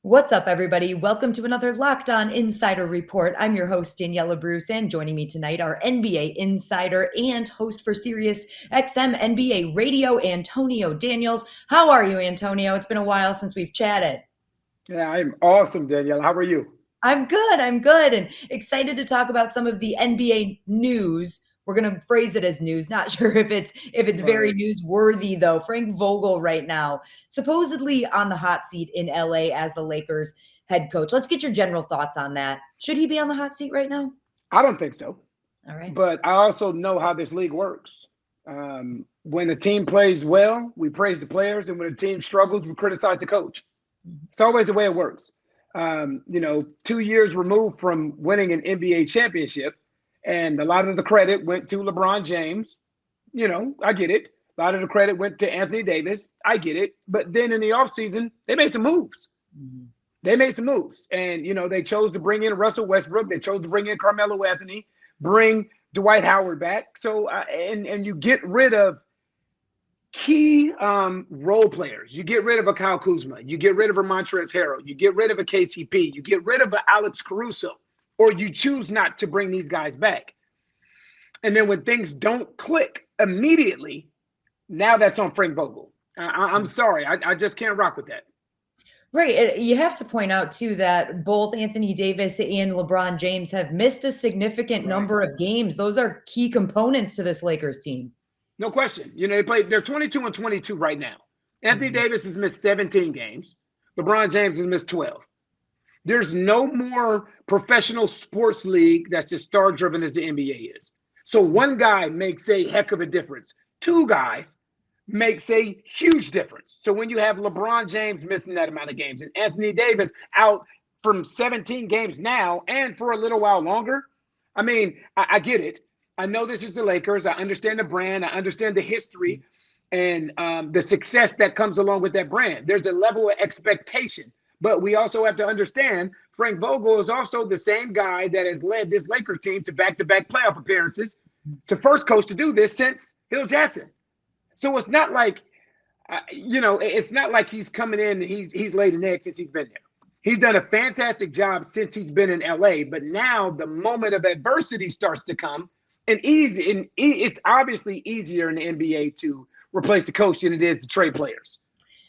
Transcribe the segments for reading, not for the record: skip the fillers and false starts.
What's up, everybody? Welcome to another Locked On Insider Report. I'm your host, Daniella Bruce, and joining me tonight, our NBA insider and host for Sirius XM NBA Radio, Antonio Daniels. How are you, Antonio? It's been a while since we've chatted. Yeah, I'm awesome, Danielle. How are you? I'm good, and excited to talk about some of the NBA news. We're gonna phrase it as news. Not sure if it's very Right. newsworthy though. Frank Vogel right now, supposedly on the hot seat in LA as the Lakers head coach. Let's get your general thoughts on that. Should he be on the hot seat right now? I don't think so, All right. but I also know how this league works. When a team plays well, we praise the players, and when a team struggles, we criticize the coach. It's always the way it works. 2 years removed from winning an NBA championship, and a lot of the credit went to LeBron James. I get it. A lot of the credit went to Anthony Davis. I get it. But then in the offseason, they made some moves. Mm-hmm. They made some moves. And, they chose to bring in Russell Westbrook. They chose to bring in Carmelo Anthony, bring Dwight Howard back. So, and you get rid of key role players. You get rid of a Kyle Kuzma. You get rid of a Montrezl Harrell. You get rid of a KCP. You get rid of a Alex Caruso. Or you choose not to bring these guys back. And then when things don't click immediately, now that's on Frank Vogel. I'm sorry. I just can't rock with that. Right. You have to point out, too, that both Anthony Davis and LeBron James have missed a significant number of games. Those are key components to this Lakers team. No question. They're 22 and 22 right now. Anthony Davis has missed 17 games. LeBron James has missed 12. There's no more professional sports league that's as star-driven as the NBA is. So one guy makes a heck of a difference. Two guys makes a huge difference. So when you have LeBron James missing that amount of games and Anthony Davis out from 17 games now and for a little while longer, I get it. I know this is the Lakers. I understand the brand. I understand the history and the success that comes along with that brand. There's a level of expectation. But we also have to understand Frank Vogel is also the same guy that has led this Lakers team to back-to-back playoff appearances, to first coach to do this since Hill Jackson. So it's not like, it's not like he's coming in and he's laid an egg since he's been there. He's done a fantastic job since he's been in LA, but now the moment of adversity starts to come, and it's obviously easier in the NBA to replace the coach than it is to trade players.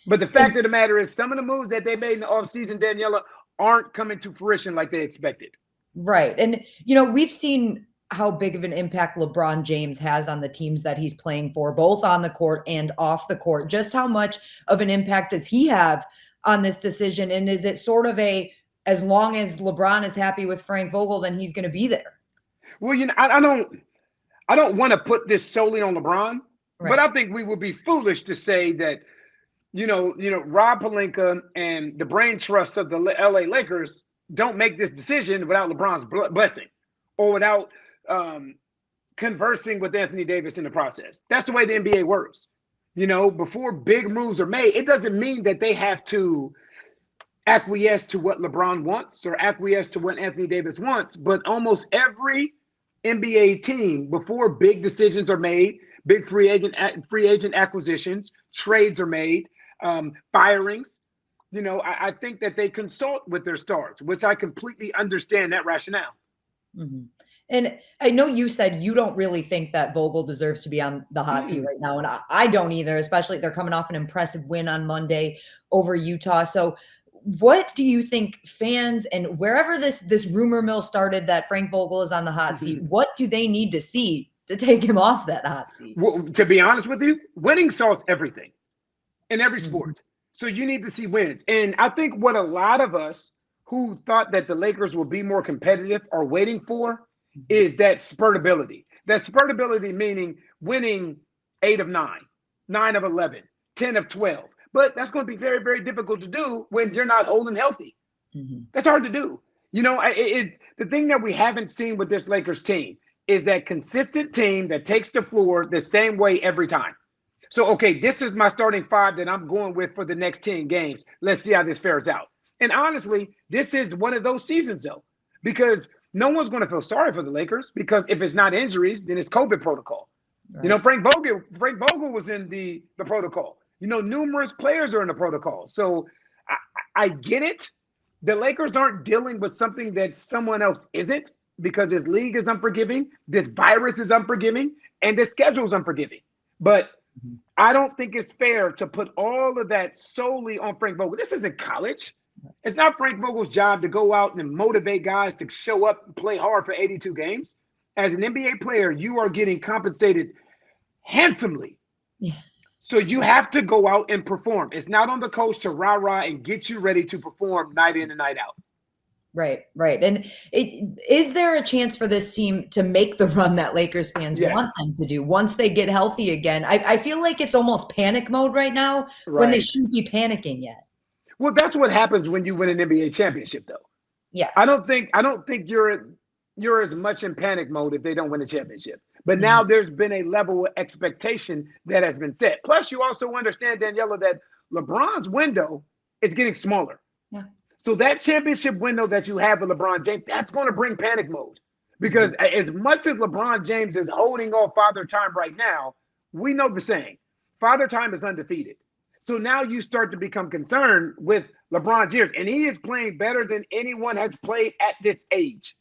But the fact of the matter is some of the moves that they made in the offseason, Daniela, aren't coming to fruition like they expected. Right. And, we've seen how big of an impact LeBron James has on the teams that he's playing for, both on the court and off the court. Just how much of an impact does he have on this decision? And is it sort of as long as LeBron is happy with Frank Vogel, then he's going to be there? Well, I don't want to put this solely on LeBron, right. But I think we would be foolish to say that, Rob Pelinka and the brain trust of the LA Lakers don't make this decision without LeBron's blessing or without conversing with Anthony Davis in the process. That's the way the NBA works. Before big moves are made, it doesn't mean that they have to acquiesce to what LeBron wants or acquiesce to what Anthony Davis wants. But almost every NBA team, before big decisions are made, big free agent acquisitions, trades are made, firings, I think that they consult with their stars, which I completely understand that rationale. Mm-hmm. And I know you said you don't really think that Vogel deserves to be on the hot seat right now. And I don't either, especially they're coming off an impressive win on Monday over Utah. So what do you think fans and wherever this rumor mill started that Frank Vogel is on the hot seat, what do they need to see to take him off that hot seat? Well, to be honest with you, winning solves everything in every sport. So you need to see wins. And I think what a lot of us who thought that the Lakers would be more competitive are waiting for is that spurtability. That spurtability meaning winning 8 of 9, 9 of 11, 10 of 12. But that's going to be very, very difficult to do when you're not old and healthy. That's hard to do. The thing that we haven't seen with this Lakers team is that consistent team that takes the floor the same way every time. So, okay, this is my starting five that I'm going with for the next 10 games. Let's see how this fares out. And honestly, this is one of those seasons, though, because no one's going to feel sorry for the Lakers because if it's not injuries, then it's COVID protocol. Right. Frank Vogel was in the protocol. Numerous players are in the protocol. So I get it. The Lakers aren't dealing with something that someone else isn't, because this league is unforgiving, this virus is unforgiving, and this schedule is unforgiving. But I don't think it's fair to put all of that solely on Frank Vogel. This isn't college. It's not Frank Vogel's job to go out and motivate guys to show up and play hard for 82 games. As an NBA player, you are getting compensated handsomely. Yeah. So you have to go out and perform. It's not on the coach to rah-rah and get you ready to perform night in and night out. Right, right. And is there a chance for this team to make the run that Lakers fans want them to do once they get healthy again? I feel like it's almost panic mode right now when they shouldn't be panicking yet. Well, that's what happens when you win an NBA championship, though. Yeah. I don't think you're as much in panic mode if they don't win a championship. But now there's been a level of expectation that has been set. Plus, you also understand, Daniella, that LeBron's window is getting smaller. Yeah. So that championship window that you have with LeBron James, that's going to bring panic mode. Because as much as LeBron James is holding off Father Time right now, we know the saying, Father Time is undefeated. So now you start to become concerned with LeBron's years, and he is playing better than anyone has played at this age.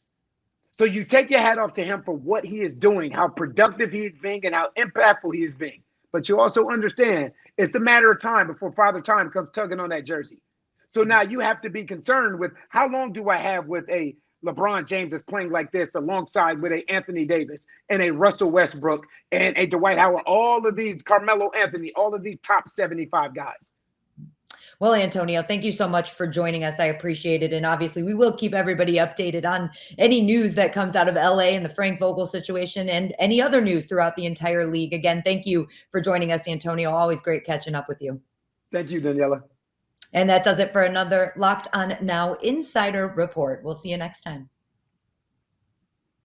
So you take your hat off to him for what he is doing, how productive he is being, and how impactful he is being. But you also understand it's a matter of time before Father Time comes tugging on that jersey. So now you have to be concerned with, how long do I have with a LeBron James that's playing like this alongside with a Anthony Davis and a Russell Westbrook and a Dwight Howard, all of these, Carmelo Anthony, all of these top 75 guys. Well, Antonio, thank you so much for joining us. I appreciate it. And obviously, we will keep everybody updated on any news that comes out of LA and the Frank Vogel situation and any other news throughout the entire league. Again, thank you for joining us, Antonio. Always great catching up with you. Thank you, Daniella. And that does it for another Locked On Now Insider Report. We'll see you next time.